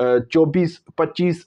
24, 25,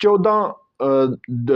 14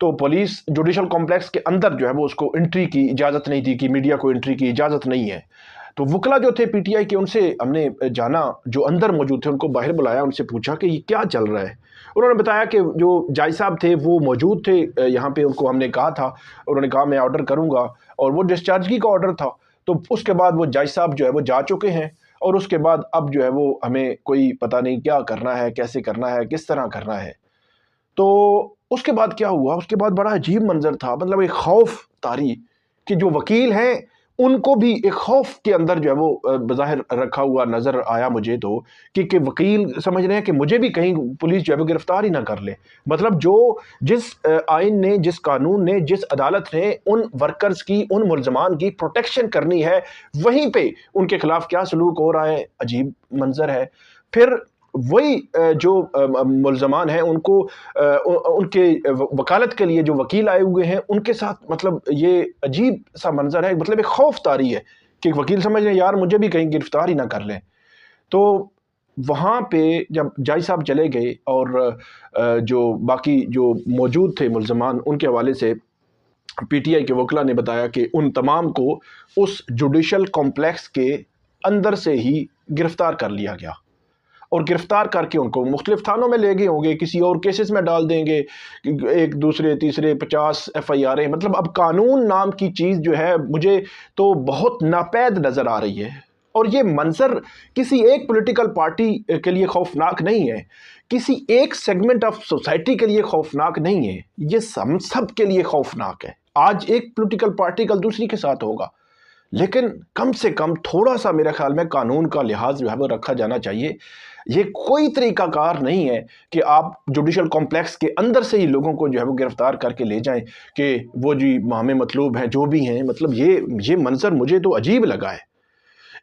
تو police judicial complex کے اندر جو ہے وہ اس کو انٹری کی اجازت نہیں دی، کہ میڈیا کو انٹری کی اجازت نہیں ہے۔ تو وکلا جو تھے پی ٹی آئی کے، ان سے ہم نے جانا، جو اندر موجود تھے ان کو باہر بلایا، ان سے پوچھا کہ یہ کیا چل رہا ہے۔ انہوں نے بتایا کہ جو جائی صاحب تھے وہ موجود تھے یہاں پہ، ان کو ہم نے کہا تھا، انہوں نے کہا میں آرڈر کروں گا، اور وہ ڈسچارجگی کا آرڈر تھا۔ تو اس کے بعد وہ جائی صاحب جو ہے وہ جا چکے ہیں، اور اس کے بعد اب جو ہے وہ ہمیں کوئی پتہ نہیں کیا کرنا ہے، کیسے کرنا ہے، کس طرح کرنا ہے۔ تو اس کے بعد کیا ہوا، اس کے بعد بڑا عجیب منظر تھا، مطلب ایک خوف طاری، کہ جو وکیل ہیں ان کو بھی ایک خوف کے اندر جو ہے وہ بظاہر رکھا ہوا نظر آیا مجھے تو، کہ وکیل سمجھ رہے ہیں کہ مجھے بھی کہیں پولیس جو ہے وہ گرفتار ہی نہ کر لے۔ مطلب جو جس آئین نے، جس قانون نے، جس عدالت نے ان ورکرز کی، ان ملزمان کی پروٹیکشن کرنی ہے، وہیں پہ ان کے خلاف کیا سلوک ہو رہا ہے، عجیب منظر ہے۔ پھر وہی جو ملزمان ہیں ان کو ان کے وکالت کے لیے جو وکیل آئے ہوئے ہیں ان کے ساتھ، مطلب یہ عجیب سا منظر ہے، مطلب ایک خوف طاری ہے کہ وکیل سمجھ رہے ہیں یار مجھے بھی کہیں گرفتار ہی نہ کر لیں۔ تو وہاں پہ جب جائی صاحب چلے گئے، اور جو باقی جو موجود تھے ملزمان، ان کے حوالے سے پی ٹی آئی کے وکلا نے بتایا کہ ان تمام کو اس جوڈیشل کمپلیکس کے اندر سے ہی گرفتار کر لیا گیا، اور گرفتار کر کے ان کو مختلف تھانوں میں لے گئے ہوں گے، کسی اور کیسز میں ڈال دیں گے، ایک دوسرے تیسرے 50 ایف آئی آریں۔ مطلب اب قانون نام کی چیز جو ہے مجھے تو بہت ناپید نظر آ رہی ہے، اور یہ منظر کسی ایک پولیٹیکل پارٹی کے لیے خوفناک نہیں ہے، کسی ایک سیگمنٹ آف سوسائٹی کے لیے خوفناک نہیں ہے، یہ ہم سب کے لیے خوفناک ہے۔ آج ایک پولیٹیکل پارٹی کل دوسری کے ساتھ ہوگا، لیکن کم سے کم تھوڑا سا میرے خیال میں قانون کا لحاظ جو ہے وہ رکھا جانا چاہیے۔ یہ کوئی طریقہ کار نہیں ہے کہ آپ جوڈیشل کمپلیکس کے اندر سے ہی لوگوں کو جو ہے وہ گرفتار کر کے لے جائیں کہ وہ جی ہمیں مطلوب ہیں جو بھی ہیں۔ مطلب یہ منظر مجھے تو عجیب لگا ہے۔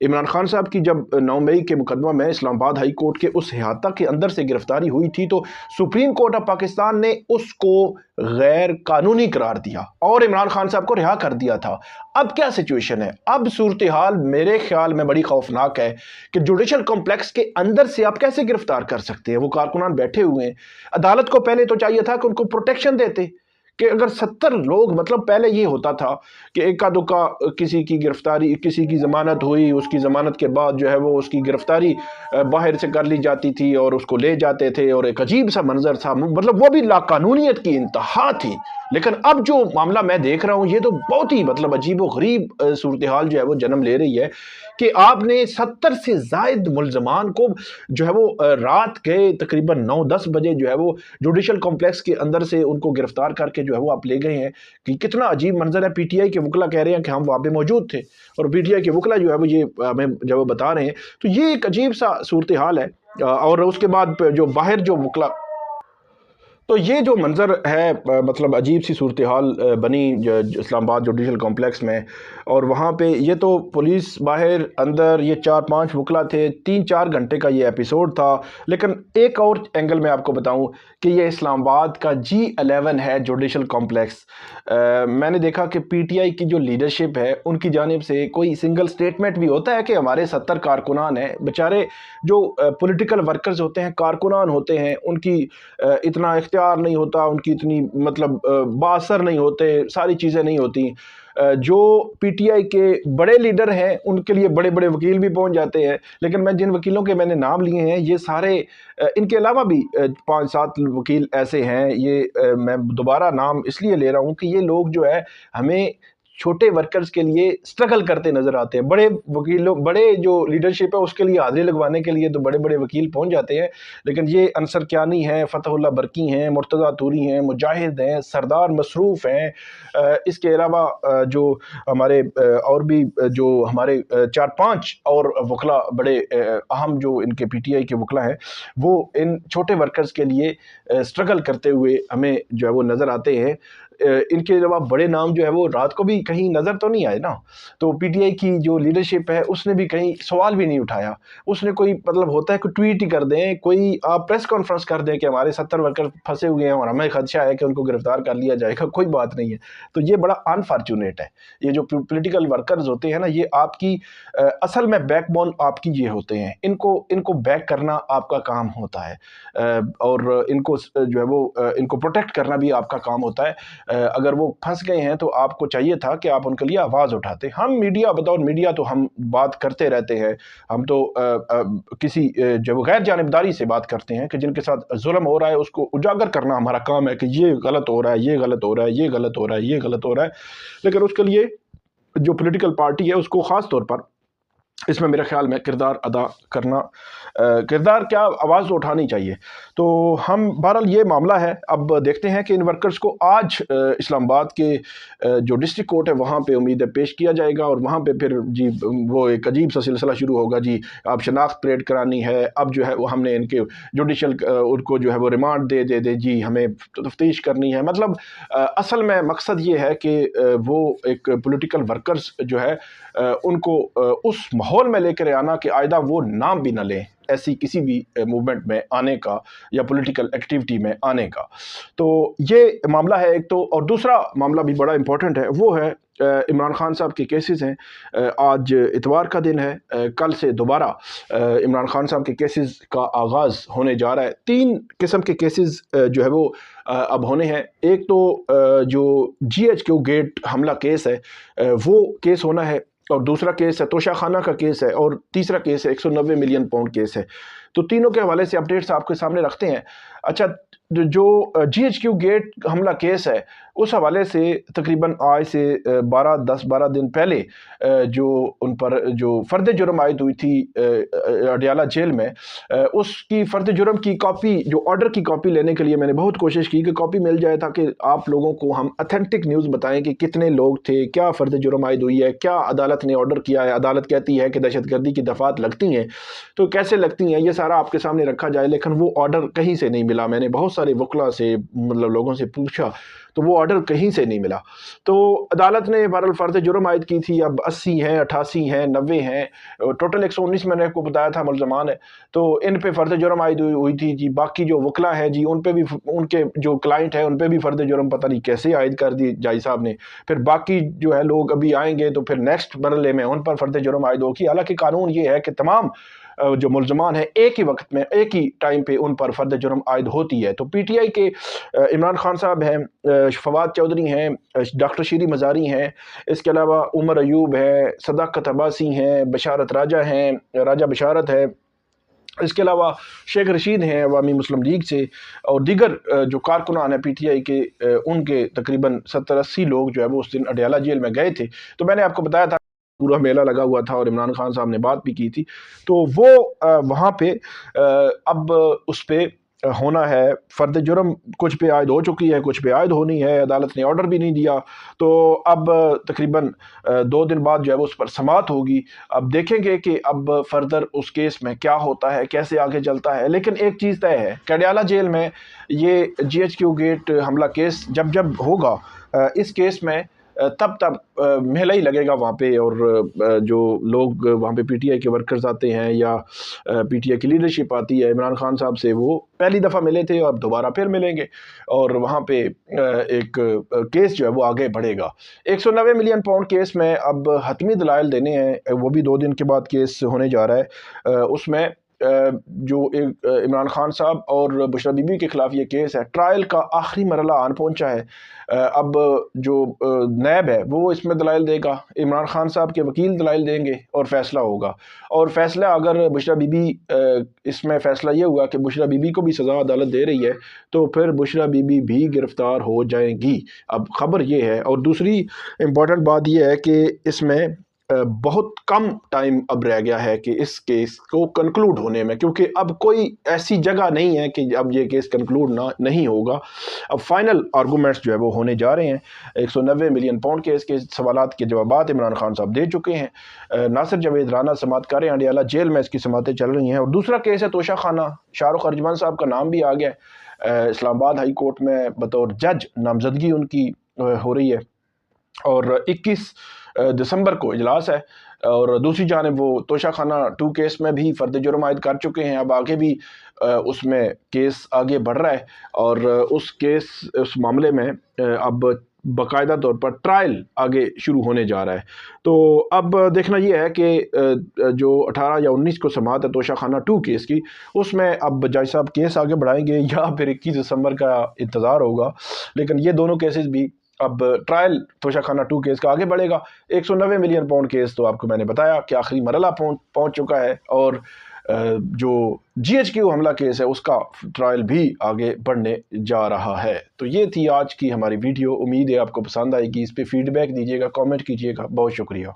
عمران خان صاحب کی جب 9 مئی کے مقدمہ میں اسلام آباد ہائی کورٹ کے اس احاطہ کے اندر سے گرفتاری ہوئی تھی، تو سپریم کورٹ آف پاکستان نے اس کو غیر قانونی قرار دیا اور عمران خان صاحب کو رہا کر دیا تھا۔ اب کیا سچویشن ہے؟ اب صورتحال میرے خیال میں بڑی خوفناک ہے کہ جوڈیشل کمپلیکس کے اندر سے آپ کیسے گرفتار کر سکتے ہیں؟ وہ کارکنان بیٹھے ہوئے ہیں، عدالت کو پہلے تو چاہیے تھا کہ ان کو پروٹیکشن دیتے، کہ اگر 70 لوگ، مطلب پہلے یہ ہوتا تھا کہ اکا دکا کسی کی گرفتاری، کسی کی ضمانت ہوئی، اس کی ضمانت کے بعد جو ہے وہ اس کی گرفتاری باہر سے کر لی جاتی تھی اور اس کو لے جاتے تھے، اور ایک عجیب سا منظر تھا، مطلب وہ بھی لاقانونیت کی انتہا تھی۔ لیکن اب جو معاملہ میں دیکھ رہا ہوں یہ تو بہت ہی مطلب عجیب و غریب صورتحال جو ہے وہ جنم لے رہی ہے، کہ آپ نے 70 سے زائد ملزمان کو جو ہے وہ رات کے تقریباً 9-10 بجے جو ہے وہ جوڈیشل کمپلیکس کے اندر سے ان کو گرفتار کر کے جو ہے وہ آپ لے گئے ہیں۔ کہ کتنا عجیب منظر ہے۔ پی ٹی آئی کے وکلا کہہ رہے ہیں کہ ہم وہاں پہ موجود تھے، اور پی ٹی آئی کے وکلا جو ہے وہ یہ ہمیں جب وہ بتا رہے ہیں، تو یہ ایک عجیب سا صورتحال ہے۔ اور اس کے بعد جو باہر جو وکلا، تو یہ جو منظر ہے مطلب عجیب سی صورتحال بنی اسلام آباد جوڈیشل کمپلیکس میں، اور وہاں پہ یہ تو پولیس باہر اندر، یہ 4-5 وکلا تھے، 3-4 گھنٹے کا یہ ایپیسوڈ تھا۔ لیکن ایک اور اینگل میں آپ کو بتاؤں کہ یہ اسلام آباد کا G11 ہے جوڈیشل کمپلیکس۔ میں نے دیکھا کہ پی ٹی آئی کی جو لیڈرشپ ہے ان کی جانب سے کوئی سنگل سٹیٹمنٹ بھی ہوتا ہے کہ ہمارے 70 کارکنان ہیں، بیچارے جو پولیٹیکل ورکرز ہوتے ہیں، کارکنان ہوتے ہیں، ان کی اتنا اختیار نہیں ہوتا، ان کی اتنی مطلب بااثر نہیں ہوتے، ساری چیزیں نہیں ہوتی۔ جو پی ٹی آئی کے بڑے لیڈر ہیں ان کے لیے بڑے بڑے وکیل بھی پہنچ جاتے ہیں، لیکن میں جن وکیلوں کے میں نے نام لیے ہیں یہ سارے، ان کے علاوہ بھی 5-7 وکیل ایسے ہیں، یہ میں دوبارہ نام اس لیے لے رہا ہوں کہ یہ لوگ جو ہے ہمیں چھوٹے ورکرز کے لیے سٹرگل کرتے نظر آتے ہیں۔ بڑے وکیلوں، بڑے جو لیڈرشپ ہے اس کے لیے حاضری لگوانے کے لیے تو بڑے بڑے وکیل پہنچ جاتے ہیں، لیکن یہ انصر کیانی ہیں، فتح اللہ برکی ہیں، مرتضیٰ توری ہیں، مجاہد ہیں، سردار مصروف ہیں، اس کے علاوہ جو ہمارے اور بھی جو ہمارے 4-5 اور وکلا بڑے اہم جو ان کے پی ٹی آئی کے وکلا ہیں، وہ ان چھوٹے ورکرز کے لیے سٹرگل کرتے ہوئے ہمیں جو ہے وہ نظر آتے ہیں۔ ان کے علاوہ بڑے نام جو ہے وہ رات کو بھی کہیں نظر تو نہیں آئے نا. تو پی ٹی آئی کی جو لیڈرشپ ہے اس نے بھی کہیں سوال بھی نہیں اٹھایا. اس نے کوئی مطلب ہوتا ہے کہ ٹویٹ ہی کر دیں, کوئی آپ پریس کانفرنس کر دیں کہ ہمارے 70 ورکر پھنسے ہوئے ہیں اور ہمیں خدشہ ہے کہ ان کو گرفتار کر لیا جائے گا, کوئی بات نہیں ہے. تو یہ بڑا انفارچونیٹ ہے. یہ جو پولیٹیکل ورکرز ہوتے ہیں نا, یہ آپ کی اصل میں بیک بون آپ کی یہ ہوتے ہیں. ان کو بیک کرنا آپ کا کام ہوتا ہے, اور ان کو جو ہے وہ ان کو پروٹیکٹ کرنا بھی آپ کا کام ہوتا ہے. اگر وہ پھنس گئے ہیں تو آپ کو چاہیے تھا کہ آپ ان کے لیے آواز اٹھاتے. ہم میڈیا, بطور میڈیا تو ہم بات کرتے رہتے ہیں, ہم تو کسی جو غیر جانبداری سے بات کرتے ہیں کہ جن کے ساتھ ظلم ہو رہا ہے اس کو اجاگر کرنا ہمارا کام ہے کہ یہ غلط ہو رہا ہے, یہ غلط ہو رہا ہے, یہ غلط ہو رہا ہے, یہ غلط ہو رہا ہے. لیکن اس کے لیے جو پولیٹیکل پارٹی ہے اس کو خاص طور پر اس میں میرے خیال میں کردار ادا کرنا, کردار کیا, آواز تو اٹھانی چاہیے. تو ہم بہرحال یہ معاملہ ہے. اب دیکھتے ہیں کہ ان ورکرز کو آج اسلام آباد کے جو ڈسٹرکٹ کورٹ ہے وہاں پہ امید ہے پیش کیا جائے گا, اور وہاں پہ پھر جی وہ ایک عجیب سا سلسلہ شروع ہوگا. جی اب شناخت پریڈ کرانی ہے, اب جو ہے وہ ہم نے ان کے جوڈیشل ان کو جو ہے وہ ریمانڈ دے جی ہمیں تفتیش کرنی ہے. مطلب اصل میں مقصد یہ ہے کہ وہ ایک پولیٹیکل ورکرز جو ہے ان کو اس ماحول میں لے کر آنا کہ آئندہ وہ نام بھی نہ لیں ایسی کسی بھی موومنٹ میں آنے کا یا پولیٹیکل ایکٹیویٹی میں آنے کا. تو یہ معاملہ ہے ایک تو. اور دوسرا معاملہ بھی بڑا امپورٹنٹ ہے, وہ ہے عمران خان صاحب کے کیسز ہیں. آج اتوار کا دن ہے, کل سے دوبارہ عمران خان صاحب کے کیسز کا آغاز ہونے جا رہا ہے. 3 قسم کے کیسز جو ہے وہ اب ہونے ہیں. ایک تو جو GHQ گیٹ حملہ کیس ہے وہ کیس ہونا ہے, اور دوسرا کیس ہے توشہ خانہ کا کیس ہے, اور تیسرا کیس ہے 190 ملین پاؤنڈ کیس ہے. تو تینوں کے حوالے سے اپڈیٹس آپ کے سامنے رکھتے ہیں. اچھا, جو GHQ گیٹ حملہ کیس ہے اس حوالے سے تقریباً آج سے 10-12 دن پہلے جو ان پر جو فرد جرم عائد ہوئی تھی اڈیالہ جیل میں, اس کی فرد جرم کی کاپی, جو آرڈر کی کاپی لینے کے لیے میں نے بہت کوشش کی کہ کاپی مل جائے تاکہ آپ لوگوں کو ہم اتھینٹک نیوز بتائیں کہ کتنے لوگ تھے, کیا فرد جرم عائد ہوئی ہے, کیا عدالت نے آرڈر کیا ہے. عدالت کہتی ہے کہ دہشت گردی کی دفعات لگتی ہیں, تو کیسے لگتی ہیں یہ سارا آپ کے سامنے رکھا جائے. لیکن وہ آرڈر کہیں سے نہیں ملا. میں نے بہت سارے وکلا سے مطلب لوگوں سے پوچھا تو وہ آرڈر کہیں سے نہیں ملا. تو عدالت نے بہرحال فرد جرم عائد کی تھی. اب 80 ہیں, 88 ہیں, 90 ہیں, ٹوٹل 119 میں نے آپ کو بتایا تھا ملزمان ہے. تو ان پہ فرد جرم عائد ہوئی تھی. جی باقی جو وکلا ہیں جی ان پہ بھی, ان کے جو کلائنٹ ہیں ان پہ بھی فرد جرم پتہ نہیں کیسے عائد کر دی جائی صاحب نے. پھر باقی جو ہے لوگ ابھی آئیں گے تو پھر نیکسٹ مرحلے میں ان پر فرد جرم عائد ہوگی. حالانکہ قانون یہ ہے کہ تمام جو ملزمان ہیں ایک ہی وقت میں ایک ہی ٹائم پہ ان پر فرد جرم عائد ہوتی ہے. تو پی ٹی آئی کے عمران خان صاحب ہیں, فواد چودھری ہیں, ڈاکٹر شیری مزاری ہیں, اس کے علاوہ عمر ایوب ہے, صداقت عباسی ہیں, بشارت راجہ ہیں, راجہ بشارت ہے, اس کے علاوہ شیخ رشید ہیں عوامی مسلم لیگ سے, اور دیگر جو کارکنان ہیں پی ٹی آئی کے, ان کے تقریباً 70-80 لوگ جو ہے وہ اس دن اڈیالہ جیل میں گئے تھے. تو میں نے آپ کو بتایا تھا پورا میلہ لگا ہوا تھا اور عمران خان صاحب نے بات بھی کی تھی. تو وہ وہاں پہ اب اس پہ ہونا ہے فرد جرم, کچھ پہ عائد ہو چکی ہے, کچھ پہ عائد ہونی ہے. عدالت نے آرڈر بھی نہیں دیا. تو اب تقریباً 2 دن بعد جو ہے وہ اس پر سماعت ہوگی. اب دیکھیں گے کہ اب فردر اس کیس میں کیا ہوتا ہے, کیسے آگے چلتا ہے. لیکن ایک چیز طے ہے کہ اڈیالہ جیل میں یہ GHQ گیٹ حملہ کیس جب ہوگا, اس کیس میں تب میلہ ہی لگے گا وہاں پہ. اور جو لوگ وہاں پہ پی ٹی آئی کے ورکرز آتے ہیں یا پی ٹی آئی کی لیڈرشپ آتی ہے, عمران خان صاحب سے وہ پہلی دفعہ ملے تھے اور دوبارہ پھر ملیں گے, اور وہاں پہ ایک کیس جو ہے وہ آگے بڑھے گا. 190 ملین پاؤنڈ کیس میں اب حتمی دلائل دینے ہیں, وہ بھی 2 دن کے بعد کیس ہونے جا رہا ہے. اس میں جو عمران خان صاحب اور بشرا بی بی کے خلاف یہ کیس ہے, ٹرائل کا آخری مرحلہ آن پہنچا ہے. اب جو نیب ہے وہ اس میں دلائل دے گا, عمران خان صاحب کے وکیل دلائل دیں گے اور فیصلہ ہوگا. اور فیصلہ اگر بشرا بی بی, اس میں فیصلہ یہ ہوا کہ بشرا بی بی کو بھی سزا عدالت دے رہی ہے تو پھر بشرا بی بی بھی گرفتار ہو جائیں گی. اب خبر یہ ہے. اور دوسری امپورٹنٹ بات یہ ہے کہ اس میں بہت کم ٹائم اب رہ گیا ہے کہ اس کیس کو کنکلوڈ ہونے میں, کیونکہ اب کوئی ایسی جگہ نہیں ہے کہ اب یہ کیس کنکلوڈ نہیں ہوگا. اب فائنل آرگومنٹس جو ہے وہ ہونے جا رہے ہیں. 190 ملین پاؤنڈ کیس کے سوالات کے جوابات عمران خان صاحب دے چکے ہیں. ناصر جاوید رانا سماعت کر رہے ہیں, اڈیالہ جیل میں اس کی سماعتیں چل رہی ہیں. اور دوسرا کیس ہے توشہ خانہ, شاہ رخ ارجمند صاحب کا نام بھی آ گیا ہے. اسلام آباد ہائی کورٹ میں بطور جج نامزدگی ان کی ہو رہی ہے. اور 21 دسمبر کو اجلاس ہے، اور دوسری جانب وہ توشہ خانہ 2 کیس میں بھی فرد جرم عائد کر چکے ہیں، اب آگے بھی اس میں کیس آگے بڑھ رہا ہے، اور اس معاملے میں اب باقاعدہ طور پر ٹرائل آگے شروع ہونے جا رہا ہے۔ تو اب دیکھنا یہ ہے کہ جو 18 یا 19 کو سماعت ہے توشہ خانہ 2 کیس کی، اس میں اب جج صاحب کیس آگے بڑھائیں گے یا پھر 21 دسمبر کا انتظار ہوگا، لیکن یہ دونوں کیسز بھی اب ٹرائل توشہ خانہ 2 کیس کا آگے بڑھے گا۔ 190 ملین پاؤنڈ کیس تو آپ کو میں نے بتایا کہ آخری مرحلہ پہنچ چکا ہے، اور جو GHQ حملہ کیس ہے اس کا ٹرائل بھی آگے بڑھنے جا رہا ہے۔ تو یہ تھی آج کی ہماری ویڈیو، امید ہے آپ کو پسند آئے گی، اس پہ فیڈ بیک دیجیے گا، کامنٹ کیجیے گا، بہت شکریہ۔